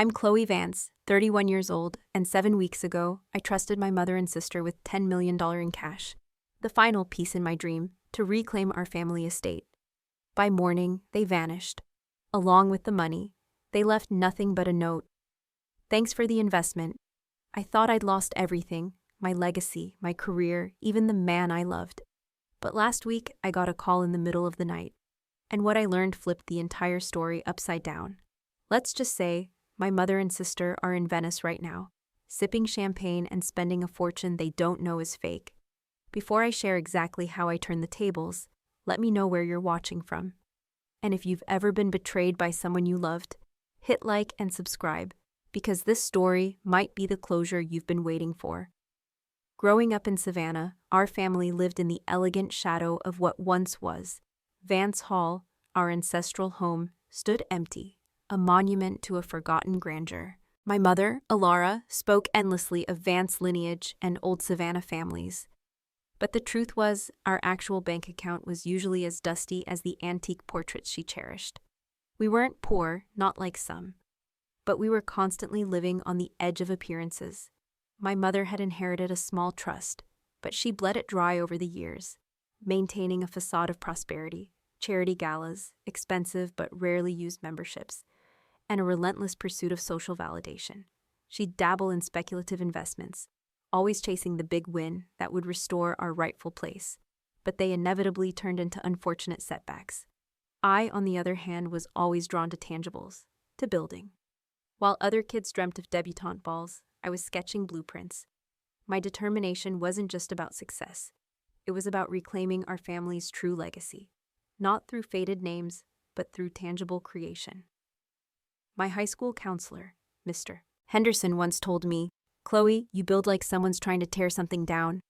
I'm Chloe Vance, 31 years old, and 7 weeks ago, I trusted my mother and sister with $10 million in cash, the final piece in my dream to reclaim our family estate. By morning, they vanished. Along with the money, they left nothing but a note. Thanks for the investment. I thought I'd lost everything, my legacy, my career, even the man I loved. But last week, I got a call in the middle of the night, and what I learned flipped the entire story upside down. Let's just say, my mother and sister are in Venice right now, sipping champagne and spending a fortune they don't know is fake. Before I share exactly how I turned the tables, let me know where you're watching from. And if you've ever been betrayed by someone you loved, hit like and subscribe, because this story might be the closure you've been waiting for. Growing up in Savannah, our family lived in the elegant shadow of what once was. Vance Hall, our ancestral home, stood empty, a monument to a forgotten grandeur. My mother, Alara, spoke endlessly of Vance lineage and old Savannah families. But the truth was, our actual bank account was usually as dusty as the antique portraits she cherished. We weren't poor, not like some, but we were constantly living on the edge of appearances. My mother had inherited a small trust, but she bled it dry over the years, maintaining a facade of prosperity, charity galas, expensive but rarely used memberships, and a relentless pursuit of social validation. She'd dabble in speculative investments, always chasing the big win that would restore our rightful place, but they inevitably turned into unfortunate setbacks. I, on the other hand, was always drawn to tangibles, to building. While other kids dreamt of debutante balls, I was sketching blueprints. My determination wasn't just about success. It was about reclaiming our family's true legacy, not through faded names, but through tangible creation. My high school counselor, Mr. Henderson, once told me, "Chloe, you build like someone's trying to tear something down."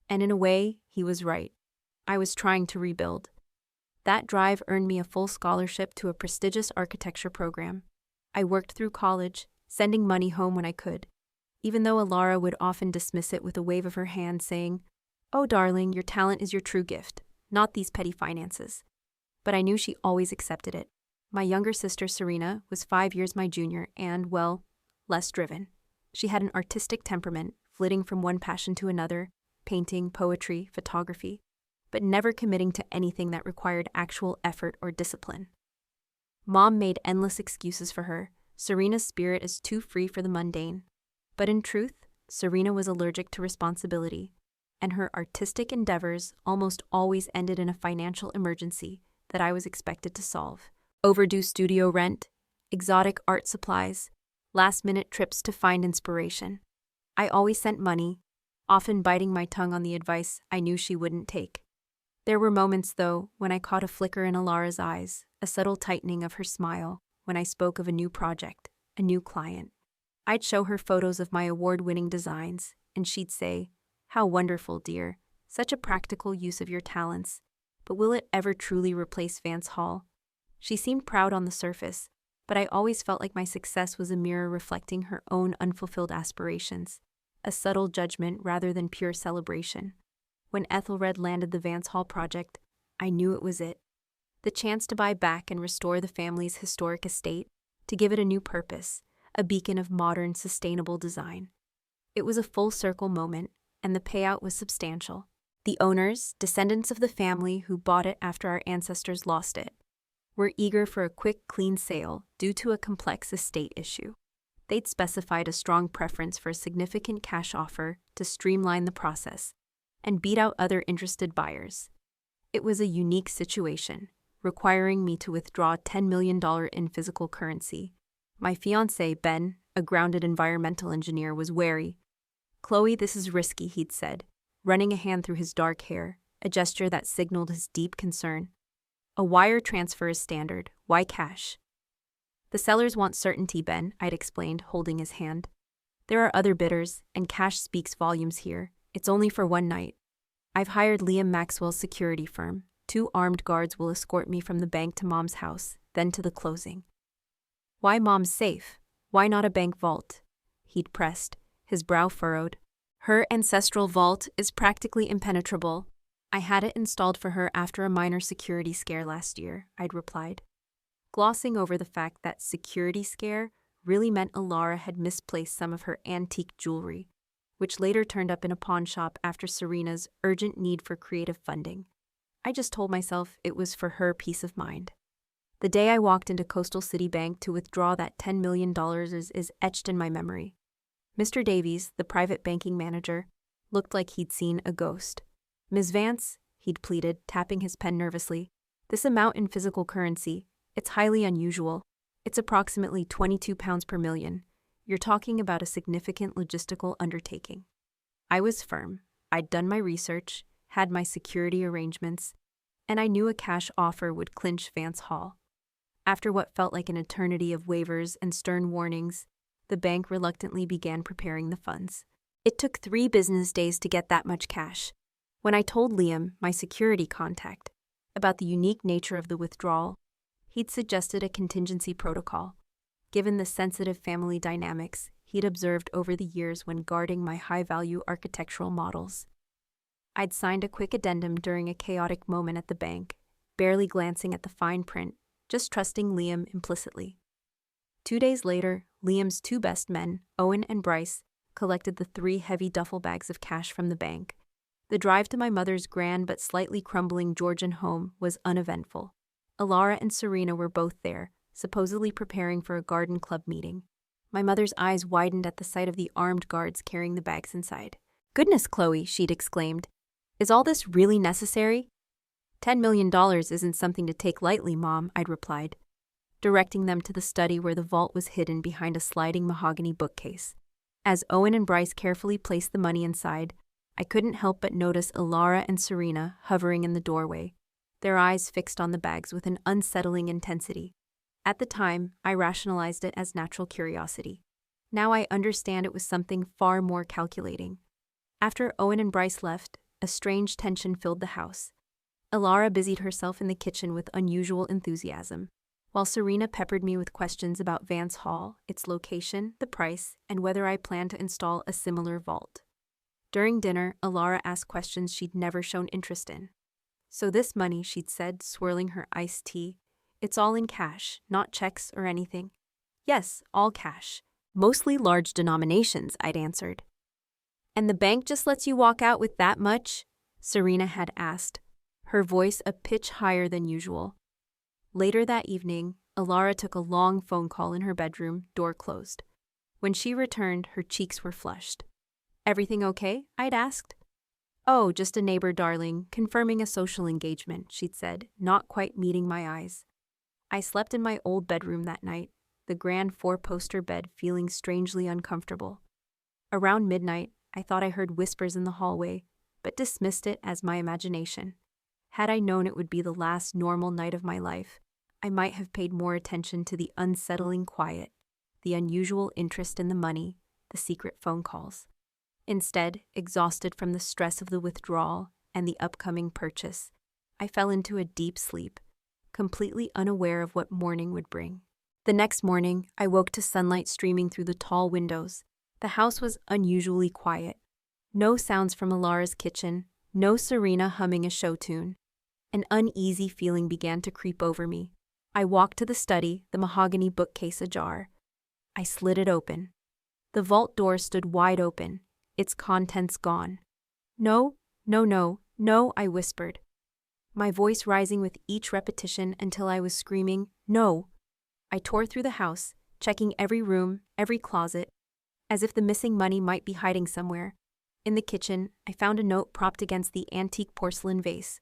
And in a way, he was right. I was trying to rebuild. That drive earned me a full scholarship to a prestigious architecture program. I worked through college, sending money home when I could, even though Alara would often dismiss it with a wave of her hand saying, "Oh, darling, your talent is your true gift, not these petty finances." But I knew she always accepted it. My younger sister, Serena, was 5 years my junior and, well, less driven. She had an artistic temperament, flitting from one passion to another, painting, poetry, photography, but never committing to anything that required actual effort or discipline. Mom made endless excuses for her. Serena's spirit is too free for the mundane. But in truth, Serena was allergic to responsibility, and her artistic endeavors almost always ended in a financial emergency that I was expected to solve. Overdue studio rent, exotic art supplies, last-minute trips to find inspiration. I always sent money, often biting my tongue on the advice I knew she wouldn't take. There were moments, though, when I caught a flicker in Alara's eyes, a subtle tightening of her smile, when I spoke of a new project, a new client. I'd show her photos of my award-winning designs, and she'd say, "How wonderful, dear. Such a practical use of your talents. But will it ever truly replace Vance Hall?" She seemed proud on the surface, but I always felt like my success was a mirror reflecting her own unfulfilled aspirations, a subtle judgment rather than pure celebration. When Ethelred landed the Vance Hall project, I knew it was it. The chance to buy back and restore the family's historic estate, to give it a new purpose, a beacon of modern, sustainable design. It was a full-circle moment, and the payout was substantial. The owners, descendants of the family who bought it after our ancestors lost it, were eager for a quick, clean sale due to a complex estate issue. They'd specified a strong preference for a significant cash offer to streamline the process and beat out other interested buyers. It was a unique situation, requiring me to withdraw $10 million in physical currency. My fiancé, Ben, a grounded environmental engineer, was wary. "Chloe, this is risky," he'd said, running a hand through his dark hair, a gesture that signaled his deep concern. "A wire transfer is standard. Why cash?" "The sellers want certainty, Ben," I'd explained, holding his hand. "There are other bidders, and cash speaks volumes here. It's only for one night. I've hired Liam Maxwell's security firm. 2 armed guards will escort me from the bank to Mom's house, then to the closing." "Why Mom's safe? Why not a bank vault?" He'd pressed, his brow furrowed. "Her ancestral vault is practically impenetrable. I had it installed for her after a minor security scare last year," I'd replied, glossing over the fact that security scare really meant Alara had misplaced some of her antique jewelry, which later turned up in a pawn shop after Serena's urgent need for creative funding. I just told myself it was for her peace of mind. The day I walked into Coastal City Bank to withdraw that $10 million is etched in my memory. Mr. Davies, the private banking manager, looked like he'd seen a ghost. "Ms. Vance," he'd pleaded, tapping his pen nervously, "this amount in physical currency, it's highly unusual. It's approximately 22 pounds per million. You're talking about a significant logistical undertaking." I was firm. I'd done my research, had my security arrangements, and I knew a cash offer would clinch Vance Hall. After what felt like an eternity of waivers and stern warnings, the bank reluctantly began preparing the funds. It took 3 business days to get that much cash. When I told Liam, my security contact, about the unique nature of the withdrawal, he'd suggested a contingency protocol, given the sensitive family dynamics he'd observed over the years when guarding my high-value architectural models. I'd signed a quick addendum during a chaotic moment at the bank, barely glancing at the fine print, just trusting Liam implicitly. 2 days later, Liam's 2 best men, Owen and Bryce, collected the 3 heavy duffel bags of cash from the bank. The drive to my mother's grand but slightly crumbling Georgian home was uneventful. Alara and Serena were both there, supposedly preparing for a garden club meeting. My mother's eyes widened at the sight of the armed guards carrying the bags inside. "Goodness, Chloe," she'd exclaimed. "Is all this really necessary?" $10 million isn't something to take lightly, Mom," I'd replied, directing them to the study where the vault was hidden behind a sliding mahogany bookcase. As Owen and Bryce carefully placed the money inside, I couldn't help but notice Alara and Serena hovering in the doorway, their eyes fixed on the bags with an unsettling intensity. At the time, I rationalized it as natural curiosity. Now I understand it was something far more calculating. After Owen and Bryce left, a strange tension filled the house. Alara busied herself in the kitchen with unusual enthusiasm, while Serena peppered me with questions about Vance Hall, its location, the price, and whether I planned to install a similar vault. During dinner, Alara asked questions she'd never shown interest in. "So this money," she'd said, swirling her iced tea, "it's all in cash, not checks or anything?" "Yes, all cash. Mostly large denominations," I'd answered. "And the bank just lets you walk out with that much?" Serena had asked, her voice a pitch higher than usual. Later that evening, Alara took a long phone call in her bedroom, door closed. When she returned, her cheeks were flushed. "Everything okay?" I'd asked. "Oh, just a neighbor, darling, confirming a social engagement," she'd said, not quite meeting my eyes. I slept in my old bedroom that night, the grand 4-poster bed feeling strangely uncomfortable. Around midnight, I thought I heard whispers in the hallway, but dismissed it as my imagination. Had I known it would be the last normal night of my life, I might have paid more attention to the unsettling quiet, the unusual interest in the money, the secret phone calls. Instead, exhausted from the stress of the withdrawal and the upcoming purchase, I fell into a deep sleep, completely unaware of what morning would bring. The next morning, I woke to sunlight streaming through the tall windows. The house was unusually quiet. No sounds from Alara's kitchen, no Serena humming a show tune. An uneasy feeling began to creep over me. I walked to the study, the mahogany bookcase ajar. I slid it open. The vault door stood wide open, its contents gone. "No, no, no, no," I whispered, my voice rising with each repetition until I was screaming, "No!" I tore through the house, checking every room, every closet, as if the missing money might be hiding somewhere. In the kitchen, I found a note propped against the antique porcelain vase,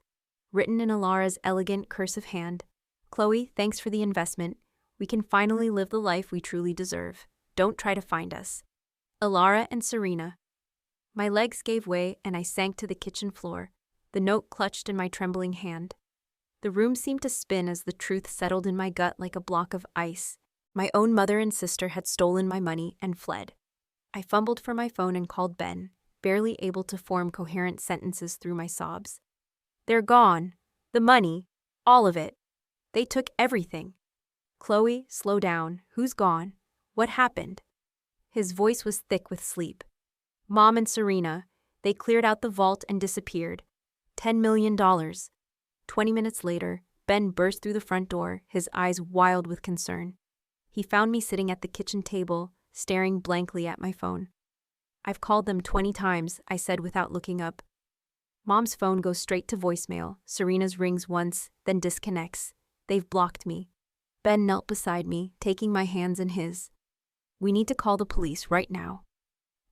written in Alara's elegant cursive hand. "Chloe, thanks for the investment. We can finally live the life we truly deserve. Don't try to find us. Alara and Serena." My legs gave way and I sank to the kitchen floor, the note clutched in my trembling hand. The room seemed to spin as the truth settled in my gut like a block of ice. My own mother and sister had stolen my money and fled. I fumbled for my phone and called Ben, barely able to form coherent sentences through my sobs. "They're gone. The money. All of it. They took everything." "Chloe, slow down. Who's gone? What happened?" His voice was thick with sleep. "Mom and Serena. They cleared out the vault and disappeared. $10 million. 20 minutes later, Ben burst through the front door, his eyes wild with concern. He found me sitting at the kitchen table, staring blankly at my phone. "I've called them 20 times," I said without looking up. Mom's phone goes straight to voicemail. Serena's rings once, then disconnects. They've blocked me. Ben knelt beside me, taking my hands in his. "We need to call the police right now."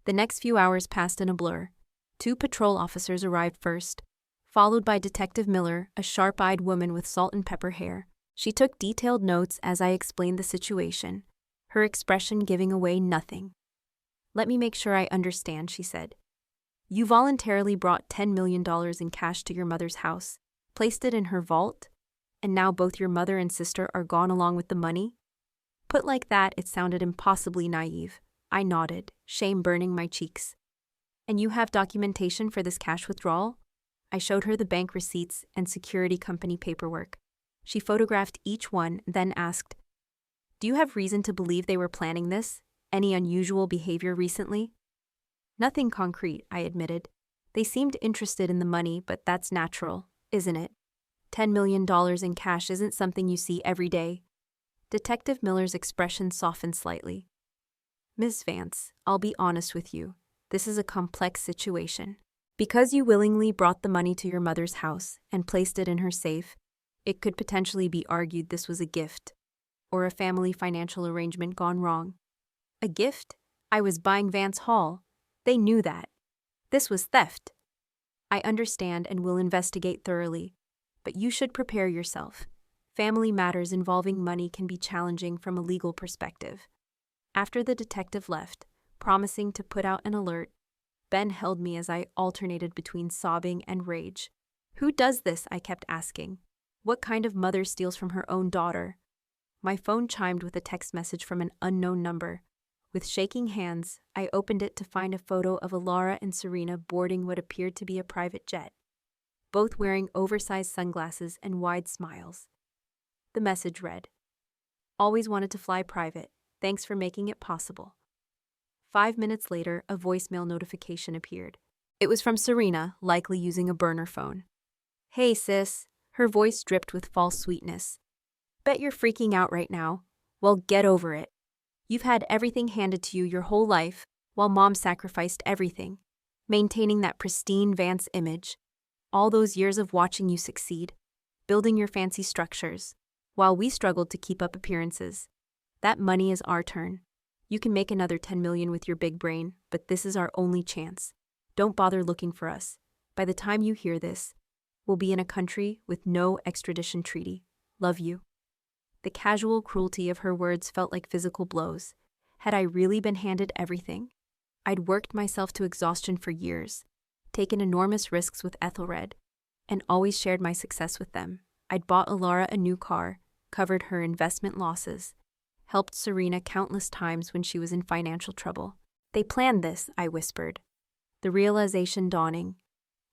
The next few hours passed in a blur. 2 patrol officers arrived first, followed by Detective Miller, a sharp-eyed woman with salt and pepper hair. She took detailed notes as I explained the situation, her expression giving away nothing. "Let me make sure I understand," she said. "You voluntarily brought $10 million in cash to your mother's house, placed it in her vault, and now both your mother and sister are gone along with the money?" Put like that, it sounded impossibly naive. I nodded, shame burning my cheeks. "And you have documentation for this cash withdrawal?" I showed her the bank receipts and security company paperwork. She photographed each one, then asked, "Do you have reason to believe they were planning this? Any unusual behavior recently?" "Nothing concrete," I admitted. "They seemed interested in the money, but that's natural, isn't it? $10 million in cash isn't something you see every day." Detective Miller's expression softened slightly. "Ms. Vance, I'll be honest with you. This is a complex situation. Because you willingly brought the money to your mother's house and placed it in her safe, it could potentially be argued this was a gift, or a family financial arrangement gone wrong." "A gift? I was buying Vance Hall. They knew that. This was theft." "I understand and will investigate thoroughly, but you should prepare yourself. Family matters involving money can be challenging from a legal perspective." After the detective left, promising to put out an alert, Ben held me as I alternated between sobbing and rage. "Who does this?" I kept asking. "What kind of mother steals from her own daughter?" My phone chimed with a text message from an unknown number. With shaking hands, I opened it to find a photo of Alara and Serena boarding what appeared to be a private jet, both wearing oversized sunglasses and wide smiles. The message read, "Always wanted to fly private. Thanks for making it possible." 5 minutes later, a voicemail notification appeared. It was from Serena, likely using a burner phone. "Hey, sis." Her voice dripped with false sweetness. "Bet you're freaking out right now. Well, get over it. You've had everything handed to you your whole life, while Mom sacrificed everything, maintaining that pristine Vance image. All those years of watching you succeed, building your fancy structures, while we struggled to keep up appearances. That money is our turn. You can make another $10 million with your big brain, but this is our only chance. Don't bother looking for us. By the time you hear this, we'll be in a country with no extradition treaty. Love you." The casual cruelty of her words felt like physical blows. Had I really been handed everything? I'd worked myself to exhaustion for years, taken enormous risks with Ethelred, and always shared my success with them. I'd bought Alara a new car, covered her investment losses, helped Serena countless times when she was in financial trouble. "They planned this," I whispered, the realization dawning.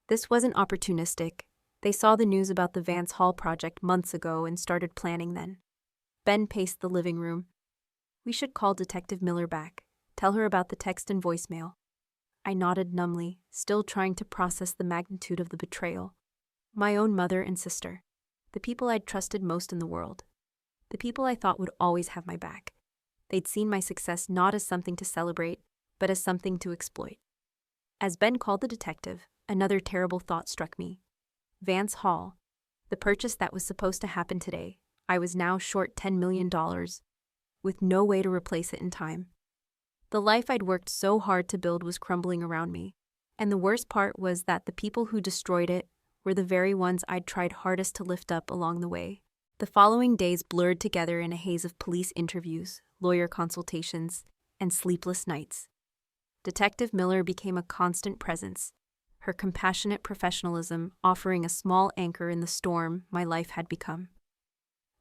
This wasn't opportunistic. They saw the news about the Vance Hall project months ago and started planning then. Ben paced the living room. "We should call Detective Miller back. Tell her about the text and voicemail." I nodded numbly, still trying to process the magnitude of the betrayal. My own mother and sister. The people I'd trusted most in the world. The people I thought would always have my back. They'd seen my success not as something to celebrate, but as something to exploit. As Ben called the detective, another terrible thought struck me. Vance Hall, the purchase that was supposed to happen today, I was now short $10 million, with no way to replace it in time. The life I'd worked so hard to build was crumbling around me, and the worst part was that the people who destroyed it were the very ones I'd tried hardest to lift up along the way. The following days blurred together in a haze of police interviews, lawyer consultations, and sleepless nights. Detective Miller became a constant presence, her compassionate professionalism offering a small anchor in the storm my life had become.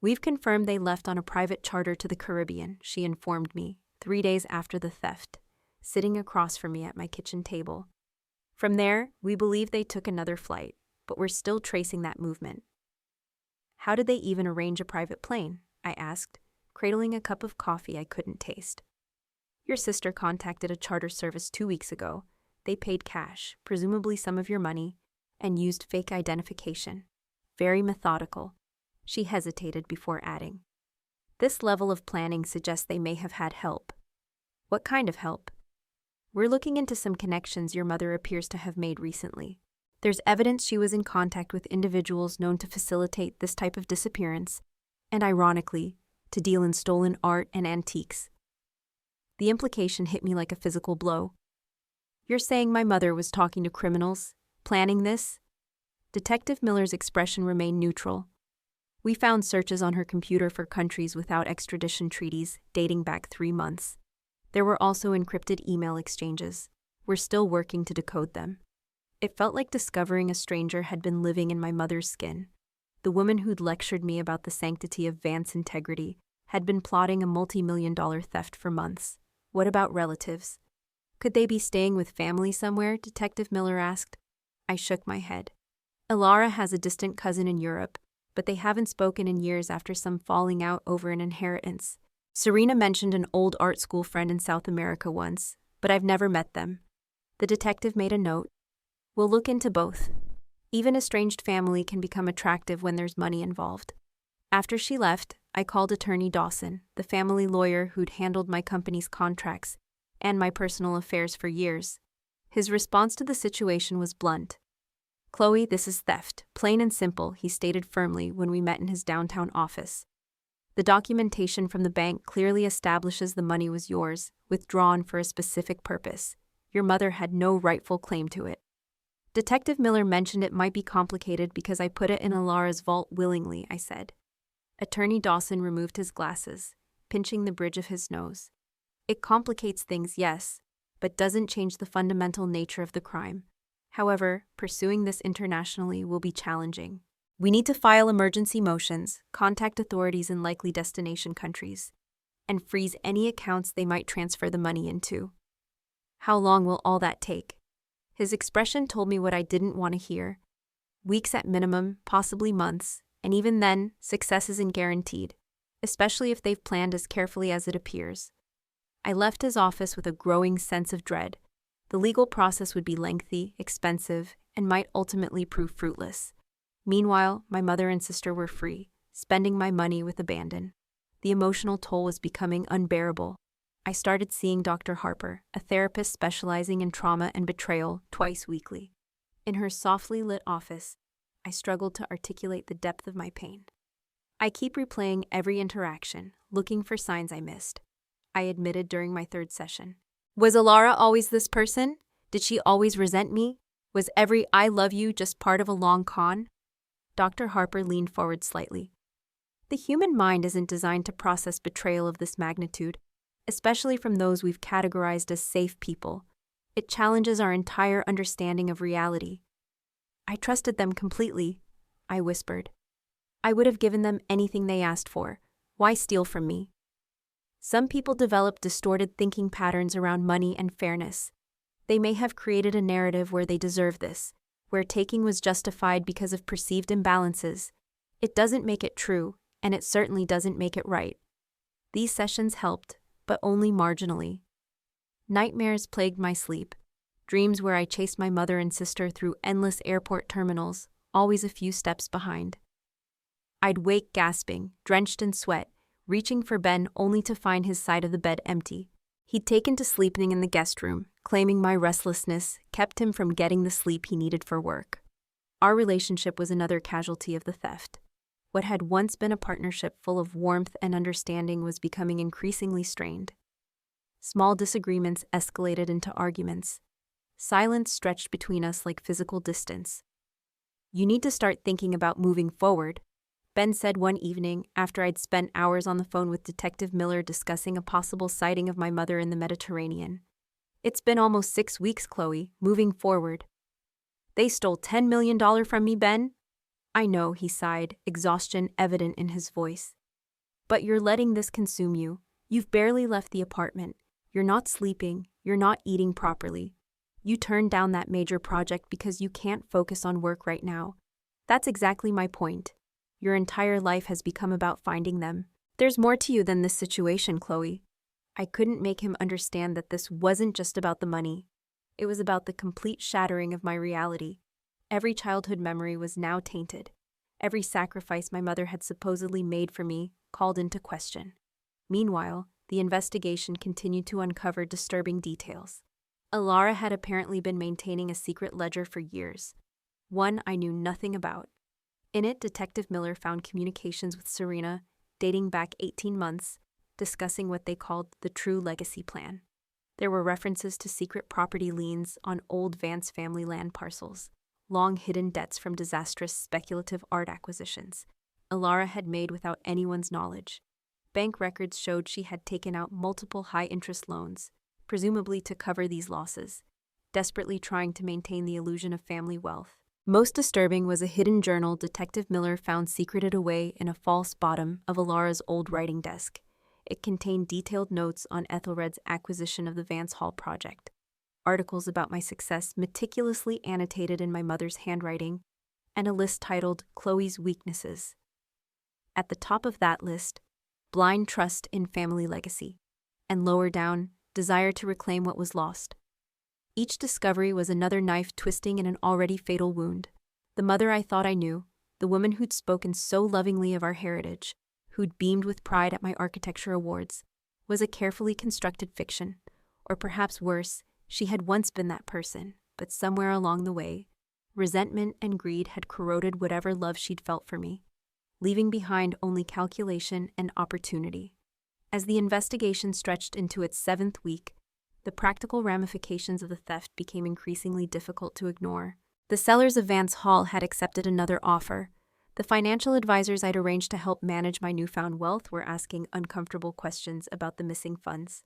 "We've confirmed they left on a private charter to the Caribbean," she informed me, 3 days after the theft, sitting across from me at my kitchen table. "From there, we believe they took another flight, but we're still tracing that movement." "How did they even arrange a private plane?" I asked, cradling a cup of coffee I couldn't taste. "Your sister contacted a charter service 2 weeks ago. They paid cash, presumably some of your money, and used fake identification. Very methodical." She hesitated before adding, This level of planning suggests they may have had help. What kind of help? We're looking into some connections your mother appears to have made recently. There's evidence she was in contact with individuals known to facilitate this type of disappearance, and ironically, to deal in stolen art and antiques. The implication hit me like a physical blow. You're saying my mother was talking to criminals, planning this? Detective Miller's expression remained neutral. We found searches on her computer for countries without extradition treaties dating back 3 months. There were also encrypted email exchanges. We're still working to decode them. It felt like discovering a stranger had been living in my mother's skin. The woman who'd lectured me about the sanctity of Vance's integrity had been plotting a multi-million-dollar theft for months. What about relatives? Could they be staying with family somewhere? Detective Miller asked. I shook my head. Ilara has a distant cousin in Europe, but they haven't spoken in years after some falling out over an inheritance. Serena mentioned an old art school friend in South America once, but I've never met them. The detective made a note. We'll look into both. Even estranged family can become attractive when there's money involved. After she left, I called attorney Dawson, the family lawyer who'd handled my company's contracts and my personal affairs for years. His response to the situation was blunt. Chloe, this is theft, plain and simple, he stated firmly when we met in his downtown office. The documentation from the bank clearly establishes the money was yours, withdrawn for a specific purpose. Your mother had no rightful claim to it. Detective Miller mentioned it might be complicated because I put it in Ilara's vault willingly, I said. Attorney Dawson removed his glasses, pinching the bridge of his nose. It complicates things, yes, but doesn't change the fundamental nature of the crime. However, pursuing this internationally will be challenging. We need to file emergency motions, contact authorities in likely destination countries, and freeze any accounts they might transfer the money into. How long will all that take? His expression told me what I didn't want to hear. Weeks at minimum, possibly months, and even then, success isn't guaranteed, especially if they've planned as carefully as it appears. I left his office with a growing sense of dread. The legal process would be lengthy, expensive, and might ultimately prove fruitless. Meanwhile, my mother and sister were free, spending my money with abandon. The emotional toll was becoming unbearable. I started seeing Dr. Harper, a therapist specializing in trauma and betrayal, twice weekly. In her softly lit office, I struggled to articulate the depth of my pain. I keep replaying every interaction, looking for signs I missed. I admitted during my 3rd session. Was Ilara always this person? Did she always resent me? Was every I love you just part of a long con? Dr. Harper leaned forward slightly. The human mind isn't designed to process betrayal of this magnitude, especially from those we've categorized as safe people. It challenges our entire understanding of reality. I trusted them completely, I whispered. I would have given them anything they asked for. Why steal from me? Some people develop distorted thinking patterns around money and fairness. They may have created a narrative where they deserve this, where taking was justified because of perceived imbalances. It doesn't make it true, and it certainly doesn't make it right. These sessions helped, but only marginally. Nightmares plagued my sleep, dreams where I chased my mother and sister through endless airport terminals, always a few steps behind. I'd wake gasping, drenched in sweat, reaching for Ben only to find his side of the bed empty. He'd taken to sleeping in the guest room, claiming my restlessness kept him from getting the sleep he needed for work. Our relationship was another casualty of the theft. What had once been a partnership full of warmth and understanding was becoming increasingly strained. Small disagreements escalated into arguments. Silence stretched between us like physical distance. You need to start thinking about moving forward, Ben said one evening after I'd spent hours on the phone with Detective Miller discussing a possible sighting of my mother in the Mediterranean. It's been almost 6 weeks, Chloe, moving forward. They stole $10 million from me, Ben? I know, he sighed, exhaustion evident in his voice. But you're letting this consume you. You've barely left the apartment. You're not sleeping. You're not eating properly. You turned down that major project because you can't focus on work right now. That's exactly my point. Your entire life has become about finding them. There's more to you than this situation, Chloe. I couldn't make him understand that this wasn't just about the money. It was about the complete shattering of my reality. Every childhood memory was now tainted. Every sacrifice my mother had supposedly made for me called into question. Meanwhile, the investigation continued to uncover disturbing details. Alara had apparently been maintaining a secret ledger for years, one I knew nothing about. In it, Detective Miller found communications with Serena dating back 18 months, discussing what they called the True Legacy Plan. There were references to secret property liens on old Vance family land parcels, long-hidden debts from disastrous speculative art acquisitions Alara had made without anyone's knowledge. Bank records showed she had taken out multiple high-interest loans, presumably to cover these losses, desperately trying to maintain the illusion of family wealth. Most disturbing was a hidden journal Detective Miller found secreted away in a false bottom of Alara's old writing desk. It contained detailed notes on Ethelred's acquisition of the Vance Hall project, articles about my success meticulously annotated in my mother's handwriting, and a list titled Chloe's Weaknesses. At the top of that list, blind trust in family legacy, and lower down, desire to reclaim what was lost. Each discovery was another knife twisting in an already fatal wound. The mother I thought I knew, the woman who'd spoken so lovingly of our heritage, who'd beamed with pride at my architecture awards, was a carefully constructed fiction. Or perhaps worse, she had once been that person, but somewhere along the way, resentment and greed had corroded whatever love she'd felt for me, leaving behind only calculation and opportunity. As the investigation stretched into its 7th week, the practical ramifications of the theft became increasingly difficult to ignore. The sellers of Vance Hall had accepted another offer. The financial advisors I'd arranged to help manage my newfound wealth were asking uncomfortable questions about the missing funds.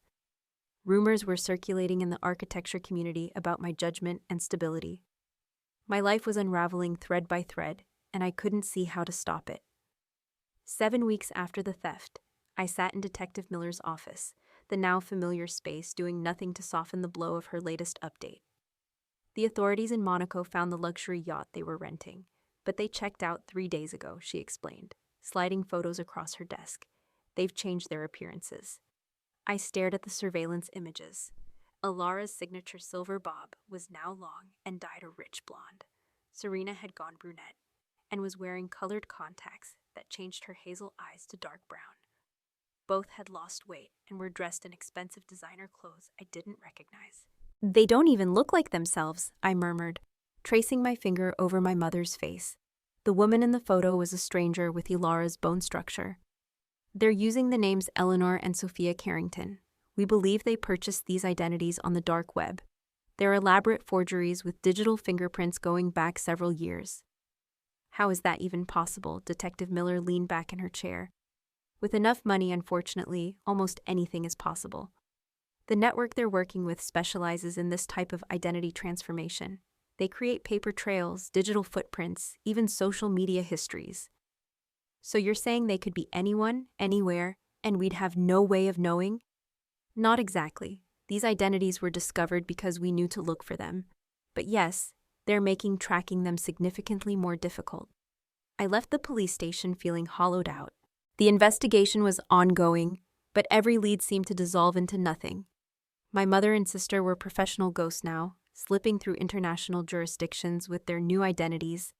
Rumors were circulating in the architecture community about my judgment and stability. My life was unraveling thread by thread, and I couldn't see how to stop it. 7 weeks after the theft, I sat in Detective Miller's office, the now familiar space doing nothing to soften the blow of her latest update. The authorities in Monaco found the luxury yacht they were renting, but they checked out 3 days ago, she explained, sliding photos across her desk. They've changed their appearances. I stared at the surveillance images. Alara's signature silver bob was now long and dyed a rich blonde. Serena had gone brunette and was wearing colored contacts that changed her hazel eyes to dark brown. Both had lost weight and were dressed in expensive designer clothes I didn't recognize. They don't even look like themselves, I murmured, tracing my finger over my mother's face. The woman in the photo was a stranger with Alara's bone structure. They're using the names Eleanor and Sophia Carrington. We believe they purchased these identities on the dark web. They're elaborate forgeries with digital fingerprints going back several years. How is that even possible? Detective Miller leaned back in her chair. With enough money, unfortunately, almost anything is possible. The network they're working with specializes in this type of identity transformation. They create paper trails, digital footprints, even social media histories. So you're saying they could be anyone, anywhere, and we'd have no way of knowing? Not exactly. These identities were discovered because we knew to look for them. But yes, they're making tracking them significantly more difficult. I left the police station feeling hollowed out. The investigation was ongoing, but every lead seemed to dissolve into nothing. My mother and sister were professional ghosts now, slipping through international jurisdictions with their new identities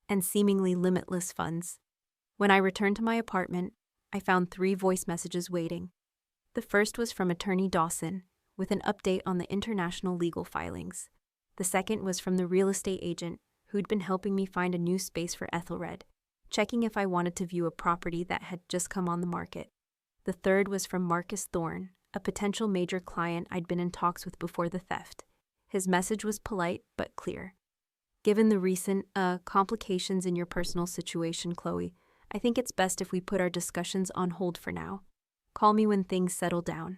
and seemingly limitless funds. When I returned to my apartment, I found 3 voice messages waiting. The first was from Attorney Dawson, with an update on the international legal filings. The second was from the real estate agent who'd been helping me find a new space for Ethelred, checking if I wanted to view a property that had just come on the market. The third was from Marcus Thorne, a potential major client I'd been in talks with before the theft. His message was polite but clear. Given the recent, complications in your personal situation, Chloe, I think it's best if we put our discussions on hold for now. Call me when things settle down.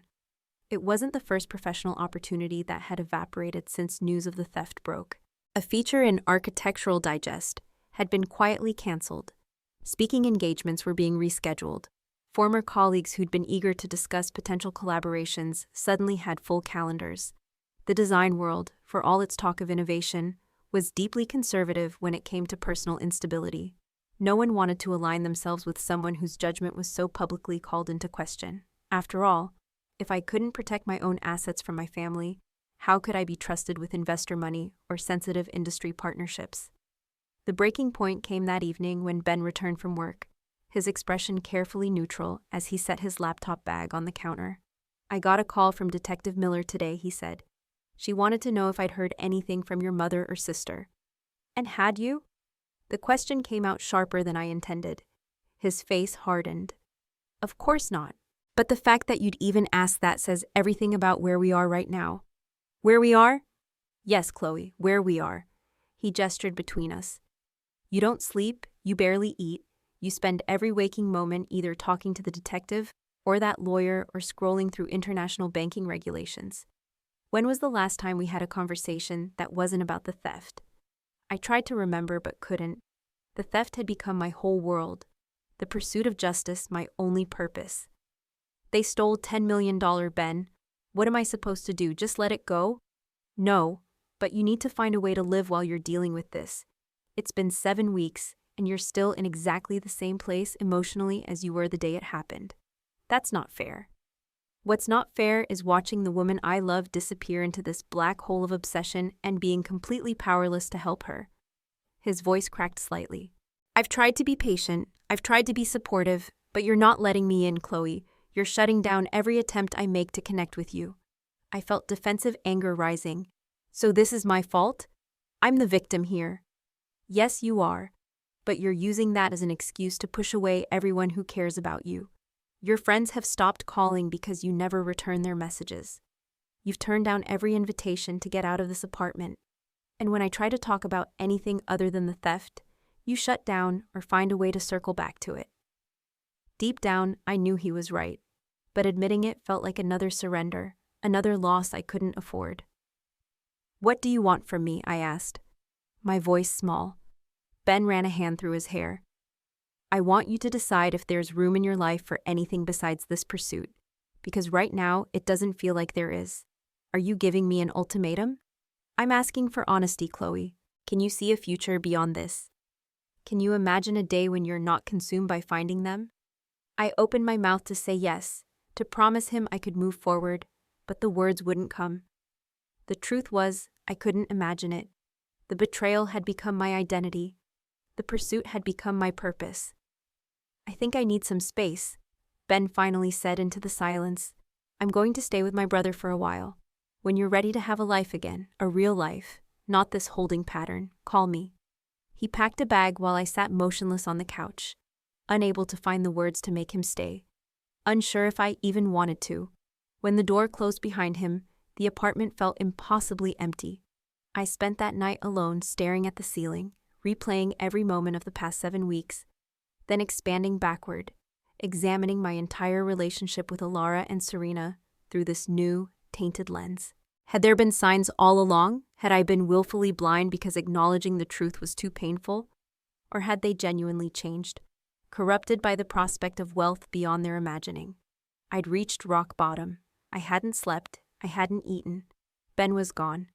It wasn't the first professional opportunity that had evaporated since news of the theft broke. A feature in Architectural Digest had been quietly canceled. Speaking engagements were being rescheduled. Former colleagues who'd been eager to discuss potential collaborations suddenly had full calendars. The design world, for all its talk of innovation, was deeply conservative when it came to personal instability. No one wanted to align themselves with someone whose judgment was so publicly called into question. After all, if I couldn't protect my own assets from my family, how could I be trusted with investor money or sensitive industry partnerships? The breaking point came that evening when Ben returned from work. his expression carefully neutral as he set his laptop bag on the counter. "I got a call from Detective Miller today," he said. "She wanted to know if I'd heard anything from your mother or sister." "And had you?" The question came out sharper than I intended. His face hardened. "Of course not. But the fact that you'd even ask that says everything about where we are right now." "Where we are?" "Yes, Chloe, where we are." He gestured between us. "You don't sleep, you barely eat, you spend every waking moment either talking to the detective or that lawyer or scrolling through international banking regulations. When was the last time we had a conversation that wasn't about the theft?" I tried to remember but couldn't. The theft had become my whole world. The pursuit of justice, my only purpose. "They stole $10 million, Ben. What am I supposed to do, just let it go?" "No, but you need to find a way to live while you're dealing with this. It's been 7 weeks, and you're still in exactly the same place emotionally as you were the day it happened. That's not fair." "What's not fair is watching the woman I love disappear into this black hole of obsession and being completely powerless to help her." His voice cracked slightly. "I've tried to be patient, I've tried to be supportive, but you're not letting me in, Chloe. You're shutting down every attempt I make to connect with you." I felt defensive anger rising. "So this is my fault? I'm the victim here." "Yes, you are. But you're using that as an excuse to push away everyone who cares about you. Your friends have stopped calling because you never return their messages. You've turned down every invitation to get out of this apartment. And when I try to talk about anything other than the theft, you shut down or find a way to circle back to it." Deep down, I knew he was right, but admitting it felt like another surrender, another loss I couldn't afford. "What do you want from me?" I asked, my voice small. Ben ran a hand through his hair. "I want you to decide if there's room in your life for anything besides this pursuit, because right now it doesn't feel like there is. Are you giving me an ultimatum?" "I'm asking for honesty, Chloe. Can you see a future beyond this? Can you imagine a day when you're not consumed by finding them?" I opened my mouth to say yes, to promise him I could move forward, but the words wouldn't come. The truth was, I couldn't imagine it. The betrayal had become my identity. The pursuit had become my purpose. "I think I need some space," Ben finally said into the silence. "I'm going to stay with my brother for a while. When you're ready to have a life again, a real life, not this holding pattern, call me." He packed a bag while I sat motionless on the couch, unable to find the words to make him stay, unsure if I even wanted to. When the door closed behind him, the apartment felt impossibly empty. I spent that night alone staring at the ceiling, replaying every moment of the past 7 weeks, then expanding backward, examining my entire relationship with Alara and Serena through this new, tainted lens. Had there been signs all along? Had I been willfully blind because acknowledging the truth was too painful? Or had they genuinely changed, corrupted by the prospect of wealth beyond their imagining? I'd reached rock bottom. I hadn't slept. I hadn't eaten. Ben was gone.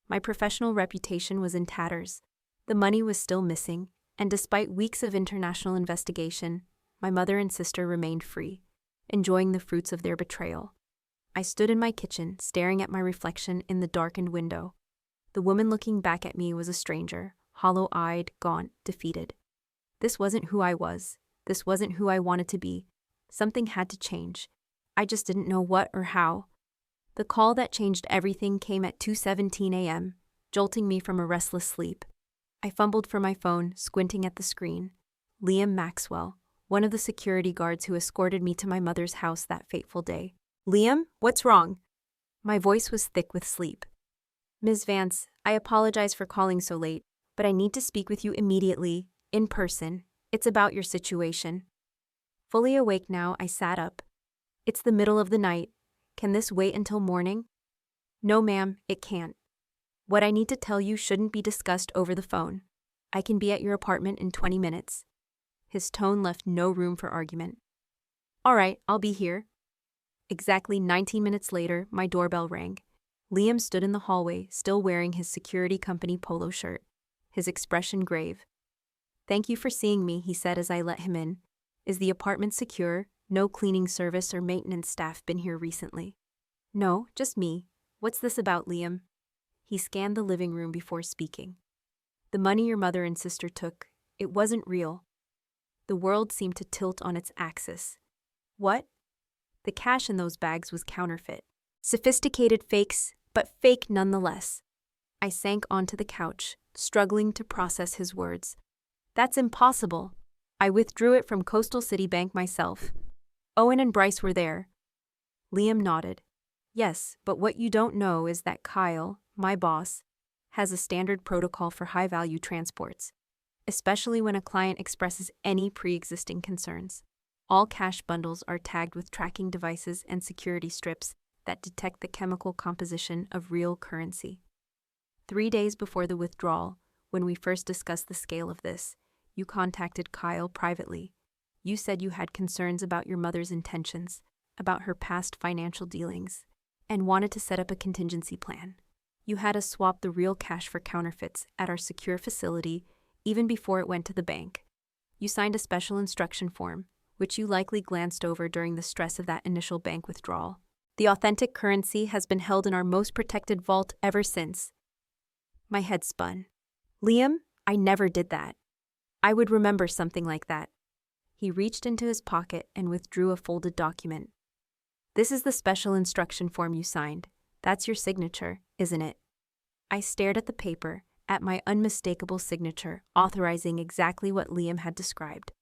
My professional reputation was in tatters. The money was still missing, and despite weeks of international investigation, my mother and sister remained free, enjoying the fruits of their betrayal. I stood in my kitchen, staring at my reflection in the darkened window. The woman looking back at me was a stranger, hollow-eyed, gaunt, defeated. This wasn't who I was. This wasn't who I wanted to be. Something had to change. I just didn't know what or how. The call that changed everything came at 2:17 a.m., jolting me from a restless sleep. I fumbled for my phone, squinting at the screen. Liam Maxwell, one of the security guards who escorted me to my mother's house that fateful day. "Liam, what's wrong?" My voice was thick with sleep. "Ms. Vance, I apologize for calling so late, but I need to speak with you immediately, in person. It's about your situation." Fully awake now, I sat up. "It's the middle of the night. Can this wait until morning?" "No, ma'am, it can't. What I need to tell you shouldn't be discussed over the phone. I can be at your apartment in 20 minutes. His tone left no room for argument. "All right, I'll be here." Exactly 19 minutes later, my doorbell rang. Liam stood in the hallway, still wearing his security company polo shirt, his expression grave. "Thank you for seeing me," he said as I let him in. "Is the apartment secure? No cleaning service or maintenance staff been here recently?" "No, just me. What's this about, Liam?" He scanned the living room before speaking. "The money your mother and sister took, it wasn't real." The world seemed to tilt on its axis. What? The cash in those bags was counterfeit. Sophisticated fakes, but fake nonetheless. I sank onto the couch, struggling to process his words. That's impossible. I withdrew it from Coastal City Bank myself. Owen and Bryce were there. Liam nodded. Yes, but what you don't know is that Kyle, my boss, has a standard protocol for high-value transports, especially when a client expresses any pre-existing concerns. All cash bundles are tagged with tracking devices and security strips that detect the chemical composition of real currency. 3 days before the withdrawal, when we first discussed the scale of this, you contacted Kyle privately. You said you had concerns about your mother's intentions, about her past financial dealings, and wanted to set up a contingency plan. You had us swap the real cash for counterfeits at our secure facility even before it went to the bank. You signed a special instruction form, which you likely glanced over during the stress of that initial bank withdrawal. The authentic currency has been held in our most protected vault ever since. My head spun. Liam, I never did that. I would remember something like that. He reached into his pocket and withdrew a folded document. This is the special instruction form you signed. That's your signature, isn't it? I stared at the paper, at my unmistakable signature, authorizing exactly what Liam had described.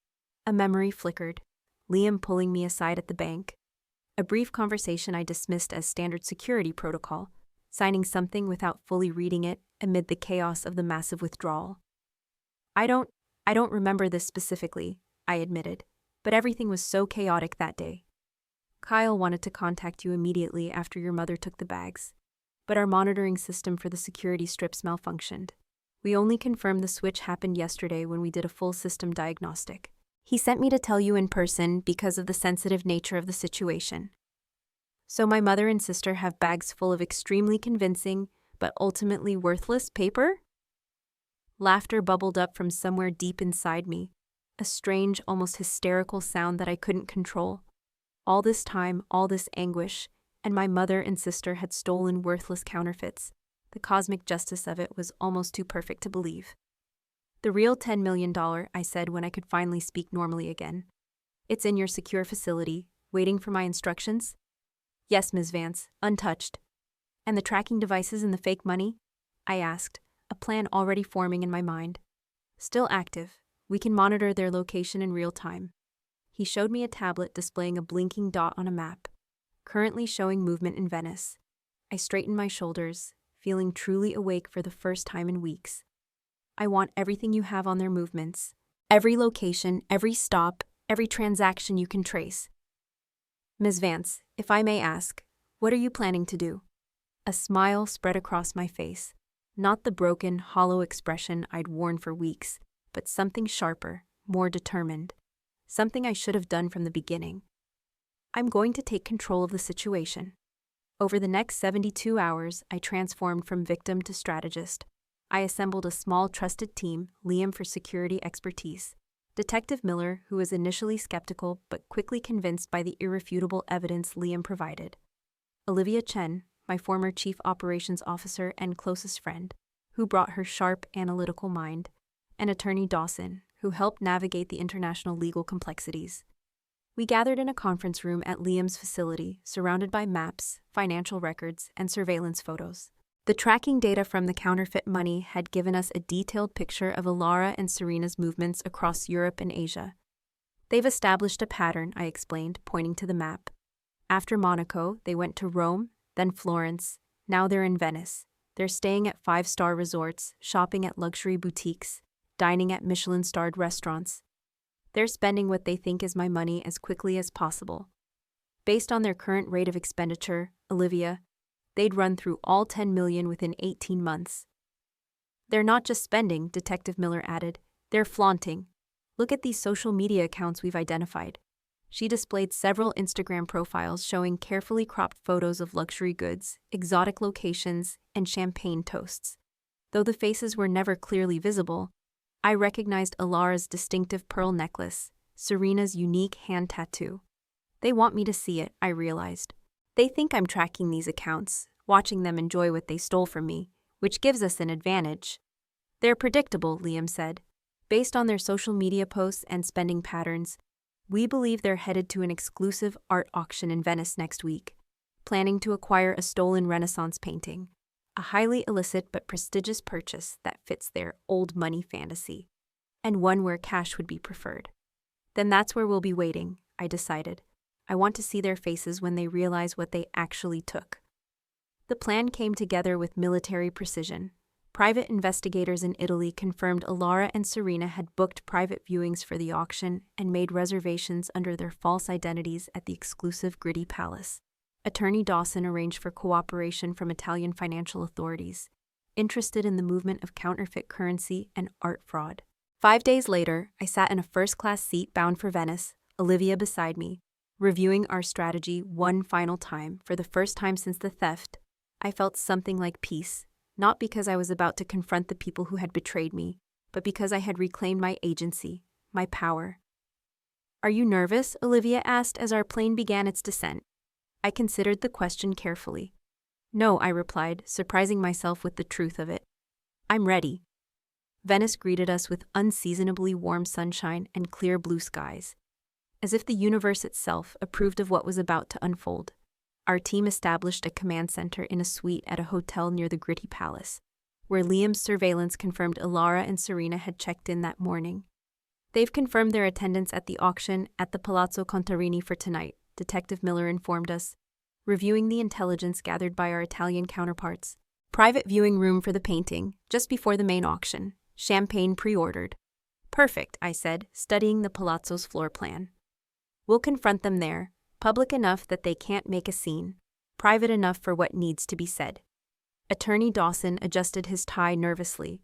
A memory flickered. Liam pulling me aside at the bank. A brief conversation I dismissed as standard security protocol, signing something without fully reading it amid the chaos of the massive withdrawal. I don't remember this specifically, I admitted, but everything was so chaotic that day. Kyle wanted to contact you immediately after your mother took the bags, but our monitoring system for the security strips malfunctioned. We only confirmed the switch happened yesterday when we did a full system diagnostic. He sent me to tell you in person because of the sensitive nature of the situation. So my mother and sister have bags full of extremely convincing, but ultimately worthless paper? Laughter bubbled up from somewhere deep inside me, a strange, almost hysterical sound that I couldn't control. All this time, all this anguish, and my mother and sister had stolen worthless counterfeits. The cosmic justice of it was almost too perfect to believe. The real $10 million, I said when I could finally speak normally again. It's in your secure facility, waiting for my instructions? Yes, Ms. Vance, untouched. And the tracking devices and the fake money? I asked, a plan already forming in my mind. Still active. We can monitor their location in real time. He showed me a tablet displaying a blinking dot on a map, currently showing movement in Venice. I straightened my shoulders, feeling truly awake for the first time in weeks. I want everything you have on their movements, every location, every stop, every transaction you can trace. Ms. Vance, if I may ask, what are you planning to do? A smile spread across my face, not the broken, hollow expression I'd worn for weeks, but something sharper, more determined, something I should have done from the beginning. I'm going to take control of the situation. Over the next 72 hours, I transformed from victim to strategist. I assembled a small, trusted team, Liam for security expertise, Detective Miller, who was initially skeptical but quickly convinced by the irrefutable evidence Liam provided, Olivia Chen, my former chief operations officer and closest friend, who brought her sharp, analytical mind, and Attorney Dawson, who helped navigate the international legal complexities. We gathered in a conference room at Liam's facility, surrounded by maps, financial records, and surveillance photos. The tracking data from the counterfeit money had given us a detailed picture of Alara and Serena's movements across Europe and Asia. They've established a pattern, I explained, pointing to the map. After Monaco, they went to Rome, then Florence. Now they're in Venice. They're staying at 5-star resorts, shopping at luxury boutiques, dining at Michelin-starred restaurants. They're spending what they think is my money as quickly as possible. Based on their current rate of expenditure, Olivia, they'd run through all 10 million within 18 months. They're not just spending, Detective Miller added. They're flaunting. Look at these social media accounts we've identified. She displayed several Instagram profiles showing carefully cropped photos of luxury goods, exotic locations, and champagne toasts. Though the faces were never clearly visible, I recognized Alara's distinctive pearl necklace, Serena's unique hand tattoo. They want me to see it, I realized. They think I'm tracking these accounts, watching them enjoy what they stole from me, which gives us an advantage. They're predictable, Liam said. Based on their social media posts and spending patterns, we believe they're headed to an exclusive art auction in Venice next week, planning to acquire a stolen Renaissance painting, a highly illicit but prestigious purchase that fits their old money fantasy, and one where cash would be preferred. Then that's where we'll be waiting, I decided. I want to see their faces when they realize what they actually took. The plan came together with military precision. Private investigators in Italy confirmed Alara and Serena had booked private viewings for the auction and made reservations under their false identities at the exclusive Gritti Palace. Attorney Dawson arranged for cooperation from Italian financial authorities, interested in the movement of counterfeit currency and art fraud. 5 days later, I sat in a first-class seat bound for Venice, Olivia beside me, reviewing our strategy one final time. For the first time since the theft, I felt something like peace. Not because I was about to confront the people who had betrayed me, but because I had reclaimed my agency, my power. "Are you nervous?" Olivia asked as our plane began its descent. I considered the question carefully. "No," I replied, surprising myself with the truth of it. "I'm ready." Venice greeted us with unseasonably warm sunshine and clear blue skies, as if the universe itself approved of what was about to unfold. Our team established a command center in a suite at a hotel near the Gritti Palace, where Liam's surveillance confirmed Alara and Serena had checked in that morning. "They've confirmed their attendance at the auction at the Palazzo Contarini for tonight," Detective Miller informed us, reviewing the intelligence gathered by our Italian counterparts. "Private viewing room for the painting, just before the main auction. Champagne pre-ordered." "Perfect," I said, studying the palazzo's floor plan. "We'll confront them there. Public enough that they can't make a scene. Private enough for what needs to be said." Attorney Dawson adjusted his tie nervously.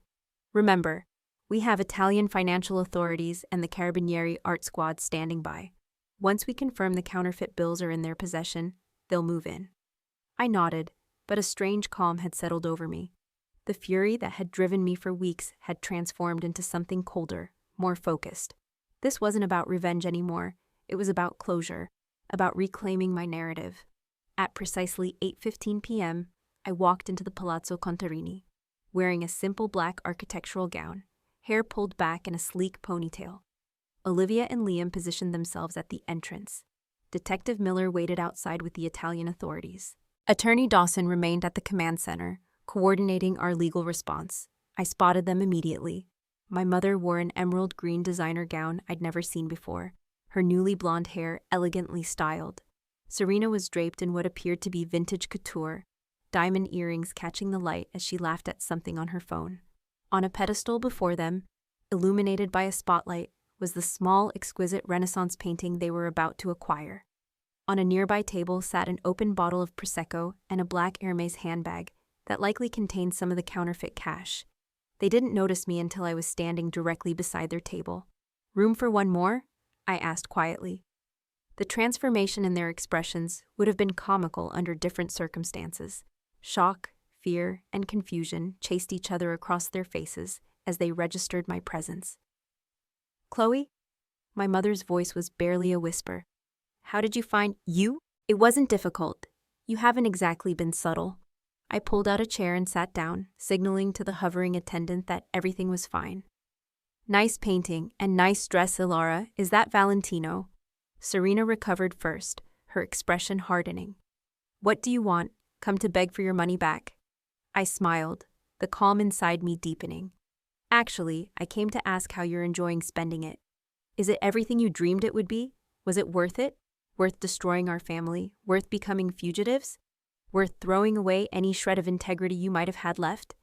"Remember, we have Italian financial authorities and the Carabinieri art squad standing by. Once we confirm the counterfeit bills are in their possession, they'll move in." I nodded, but a strange calm had settled over me. The fury that had driven me for weeks had transformed into something colder, more focused. This wasn't about revenge anymore. It was about closure, about reclaiming my narrative. At precisely 8:15 p.m., I walked into the Palazzo Contarini, wearing a simple black architectural gown, hair pulled back in a sleek ponytail. Olivia and Liam positioned themselves at the entrance. Detective Miller waited outside with the Italian authorities. Attorney Dawson remained at the command center, coordinating our legal response. I spotted them immediately. My mother wore an emerald green designer gown I'd never seen before, her newly blonde hair elegantly styled. Serena was draped in what appeared to be vintage couture, diamond earrings catching the light as she laughed at something on her phone. On a pedestal before them, illuminated by a spotlight, was the small, exquisite Renaissance painting they were about to acquire. On a nearby table sat an open bottle of Prosecco and a black Hermes handbag that likely contained some of the counterfeit cash. They didn't notice me until I was standing directly beside their table. "Room for one more?" I asked quietly. The transformation in their expressions would have been comical under different circumstances. Shock, fear, and confusion chased each other across their faces as they registered my presence. "Chloe?" My mother's voice was barely a whisper. "How did you find you?" "It wasn't difficult. You haven't exactly been subtle." I pulled out a chair and sat down, signaling to the hovering attendant that everything was fine. "Nice painting and nice dress, Ilara. Is that Valentino?" Serena recovered first, her expression hardening. "What do you want? Come to beg for your money back?" I smiled, the calm inside me deepening. "Actually, I came to ask how you're enjoying spending it. Is it everything you dreamed it would be? Was it worth it? Worth destroying our family? Worth becoming fugitives? Worth throwing away any shred of integrity you might have had left?"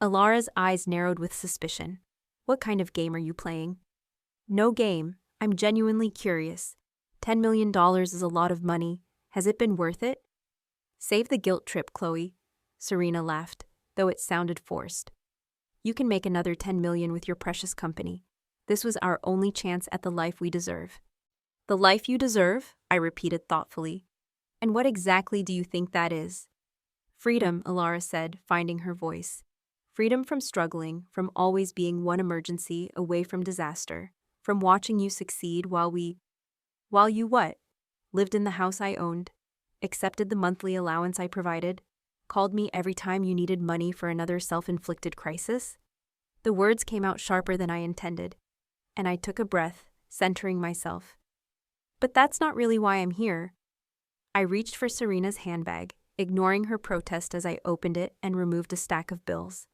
Alara's eyes narrowed with suspicion. "What kind of game are you playing?" "No game. I'm genuinely curious. $10 million is a lot of money. Has it been worth it?" "Save the guilt trip, Chloe." Serena laughed, though it sounded forced. "You can make another $10 million with your precious company. This was our only chance at the life we deserve." "The life you deserve?" I repeated thoughtfully. "And what exactly do you think that is?" "Freedom," Alara said, finding her voice. "Freedom from struggling, from always being one emergency away from disaster, from watching you succeed while you what? Lived in the house I owned, accepted the monthly allowance I provided, called me every time you needed money for another self-inflicted crisis?" The words came out sharper than I intended, and I took a breath, centering myself. But that's not really why I'm here. I reached for Serena's handbag, ignoring her protest as I opened it and removed a stack of bills.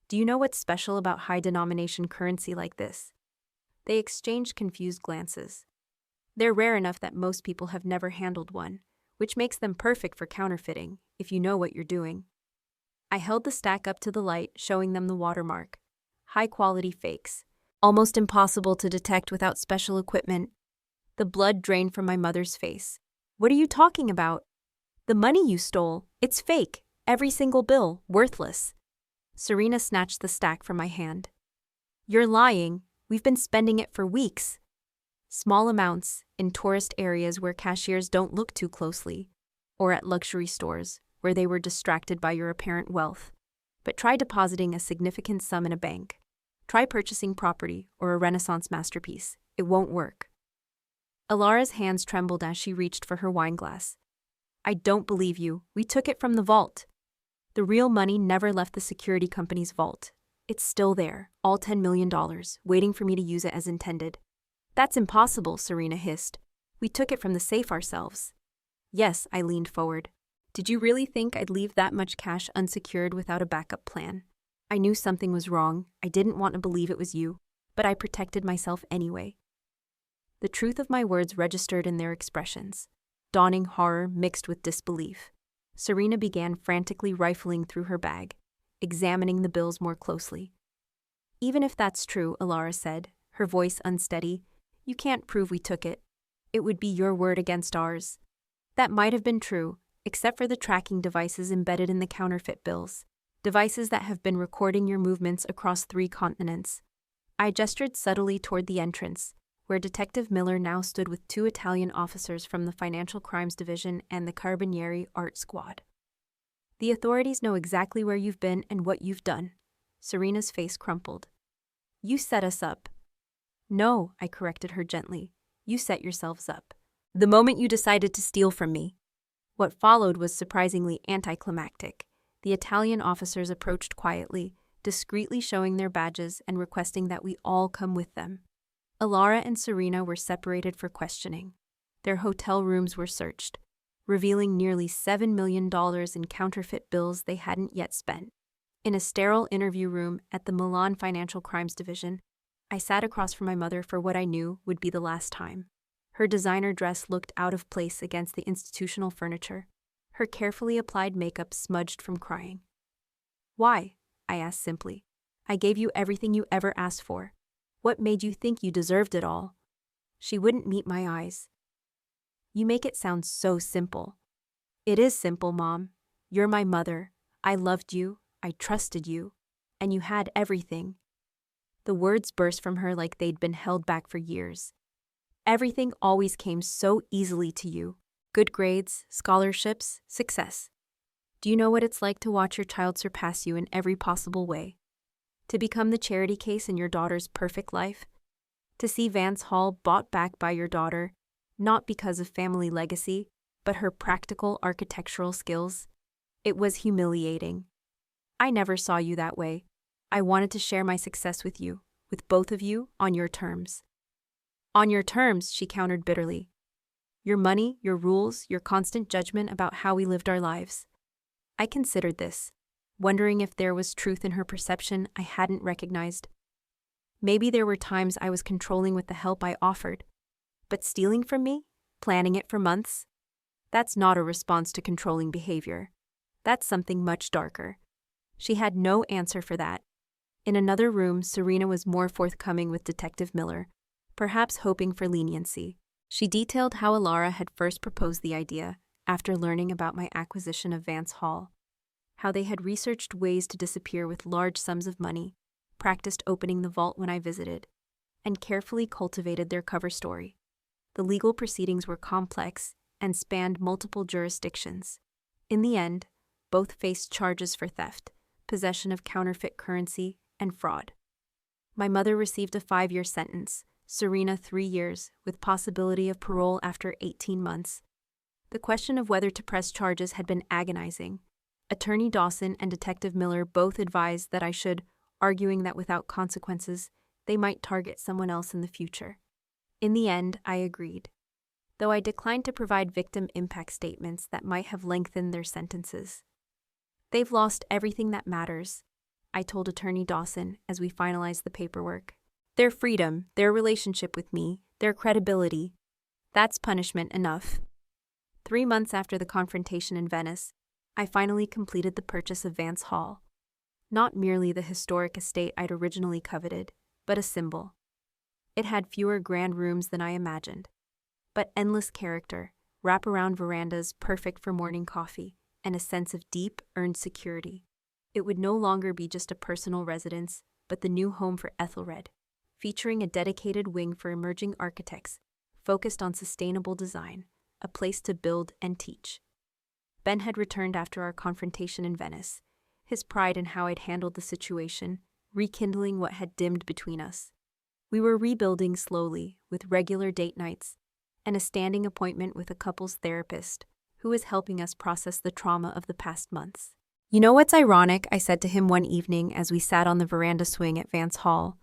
Do you know what's special about high-denomination currency like this? They exchanged confused glances. They're rare enough that most people have never handled one, which makes them perfect for counterfeiting, if you know what you're doing. I held the stack up to the light, showing them the watermark. High-quality fakes, almost impossible to detect without special equipment. The blood drained from my mother's face. What are you talking about? The money you stole, it's fake. Every single bill, worthless. Serena snatched the stack from my hand. You're lying. We've been spending it for weeks. Small amounts, in tourist areas where cashiers don't look too closely, or at luxury stores, where they were distracted by your apparent wealth. But try depositing a significant sum in a bank. Try purchasing property or a Renaissance masterpiece. It won't work. Alara's hands trembled as she reached for her wine glass. I don't believe you. We took it from the vault. The real money never left the security company's vault. It's still there, all $10 million, waiting for me to use it as intended. That's impossible, Serena hissed. We took it from the safe ourselves. Yes, I leaned forward. Did you really think I'd leave that much cash unsecured without a backup plan? I knew something was wrong. I didn't want to believe it was you, but I protected myself anyway. The truth of my words registered in their expressions. Dawning horror mixed with disbelief. Serena began frantically rifling through her bag, examining the bills more closely. Even if that's true, Alara said, her voice unsteady, you can't prove we took it. It would be your word against ours. That might have been true, except for the tracking devices embedded in the counterfeit bills, devices that have been recording your movements across 3 continents. I gestured subtly toward the entrance, where Detective Miller now stood with 2 Italian officers from the Financial Crimes Division and the Carabinieri Art Squad. The authorities know exactly where you've been and what you've done. Serena's face crumpled. You set us up. No, I corrected her gently. You set yourselves up. The moment you decided to steal from me. What followed was surprisingly anticlimactic. The Italian officers approached quietly, discreetly showing their badges and requesting that we all come with them. Alara and Serena were separated for questioning. Their hotel rooms were searched, revealing nearly $7 million in counterfeit bills they hadn't yet spent. In a sterile interview room at the Milan Financial Crimes Division, I sat across from my mother for what I knew would be the last time. Her designer dress looked out of place against the institutional furniture, her carefully applied makeup smudged from crying. Why? I asked simply. I gave you everything you ever asked for. What made you think you deserved it all? She wouldn't meet my eyes. You make it sound so simple. It is simple, Mom. You're my mother. I loved you. I trusted you. And you had everything. The words burst from her like they'd been held back for years. Everything always came so easily to you. Good grades, scholarships, success. Do you know what it's like to watch your child surpass you in every possible way? To become the charity case in your daughter's perfect life? To see Vance Hall bought back by your daughter, not because of family legacy, but her practical architectural skills? It was humiliating. I never saw you that way. I wanted to share my success with you, with both of you, on your terms. On your terms, she countered bitterly. Your money, your rules, your constant judgment about how we lived our lives. I considered this, wondering if there was truth in her perception I hadn't recognized. Maybe there were times I was controlling with the help I offered. But stealing from me? Planning it for months? That's not a response to controlling behavior. That's something much darker. She had no answer for that. In another room, Serena was more forthcoming with Detective Miller, perhaps hoping for leniency. She detailed how Alara had first proposed the idea, after learning about my acquisition of Vance Hall, how they had researched ways to disappear with large sums of money, practiced opening the vault when I visited, and carefully cultivated their cover story. The legal proceedings were complex and spanned multiple jurisdictions. In the end, both faced charges for theft, possession of counterfeit currency, and fraud. My mother received a 5-year sentence, Serena 3 years, with possibility of parole after 18 months. The question of whether to press charges had been agonizing. Attorney Dawson and Detective Miller both advised that I should arguing that without consequences, they might target someone else in the future. In the end, I agreed, though I declined to provide victim impact statements that might have lengthened their sentences. "They've lost everything that matters," I told Attorney Dawson as we finalized the paperwork. "Their freedom, their relationship with me, their credibility. That's punishment enough." 3 months after the confrontation in Venice, I finally completed the purchase of Vance Hall. Not merely the historic estate I'd originally coveted, but a symbol. It had fewer grand rooms than I imagined, but endless character, wraparound verandas perfect for morning coffee, and a sense of deep, earned security. It would no longer be just a personal residence, but the new home for Ethelred, featuring a dedicated wing for emerging architects, focused on sustainable design, a place to build and teach. Ben had returned after our confrontation in Venice, his pride in how I'd handled the situation, rekindling what had dimmed between us. We were rebuilding slowly, with regular date nights, and a standing appointment with a couples therapist, who was helping us process the trauma of the past months. "You know what's ironic?" I said to him one evening as we sat on the veranda swing at Vance Hall,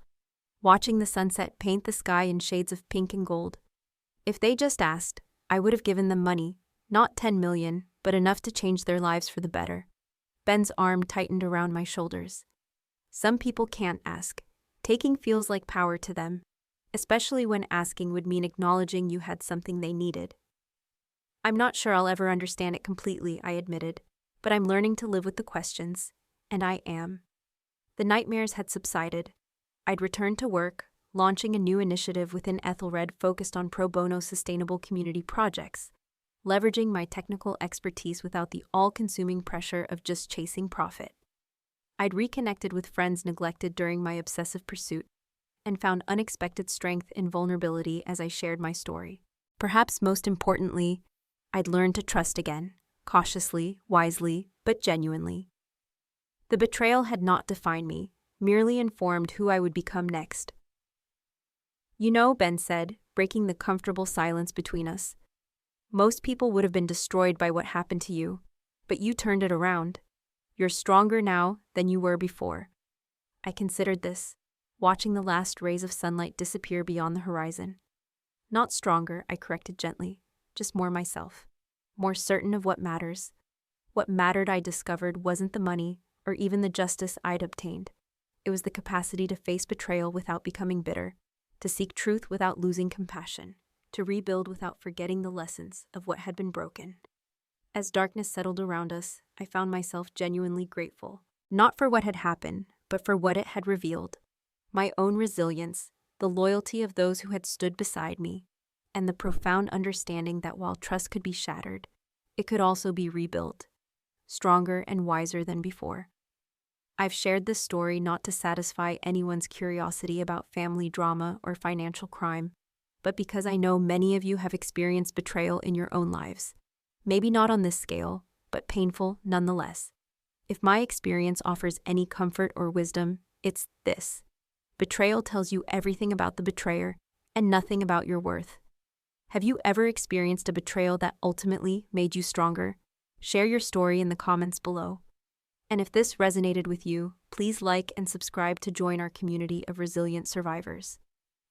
watching the sunset paint the sky in shades of pink and gold. If they just asked, I would have given them money, not 10 million, but enough to change their lives for the better. Ben's arm tightened around my shoulders. "Some people can't ask. Taking feels like power to them, especially when asking would mean acknowledging you had something they needed." "I'm not sure I'll ever understand it completely," I admitted, "but I'm learning to live with the questions, and I am." The nightmares had subsided. I'd returned to work, launching a new initiative within Ethelred focused on pro bono sustainable community projects, leveraging my technical expertise without the all-consuming pressure of just chasing profit. I'd reconnected with friends neglected during my obsessive pursuit, and found unexpected strength in vulnerability as I shared my story. Perhaps most importantly, I'd learned to trust again, cautiously, wisely, but genuinely. The betrayal had not defined me, merely informed who I would become next. "You know," Ben said, breaking the comfortable silence between us, "most people would have been destroyed by what happened to you, but you turned it around. You're stronger now than you were before." I considered this, watching the last rays of sunlight disappear beyond the horizon. "Not stronger," I corrected gently, "just more myself. More certain of what matters." What mattered, I discovered, wasn't the money or even the justice I'd obtained. It was the capacity to face betrayal without becoming bitter, to seek truth without losing compassion, to rebuild without forgetting the lessons of what had been broken. As darkness settled around us, I found myself genuinely grateful, not for what had happened, but for what it had revealed. My own resilience, the loyalty of those who had stood beside me, and the profound understanding that while trust could be shattered, it could also be rebuilt, stronger and wiser than before. I've shared this story not to satisfy anyone's curiosity about family drama or financial crime, but because I know many of you have experienced betrayal in your own lives. Maybe not on this scale, but painful nonetheless. If my experience offers any comfort or wisdom, it's this. Betrayal tells you everything about the betrayer and nothing about your worth. Have you ever experienced a betrayal that ultimately made you stronger? Share your story in the comments below. And if this resonated with you, please like and subscribe to join our community of resilient survivors.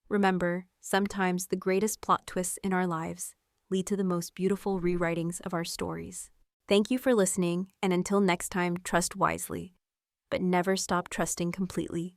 Remember, sometimes the greatest plot twists in our lives lead to the most beautiful rewritings of our stories. Thank you for listening, and until next time, trust wisely, but never stop trusting completely.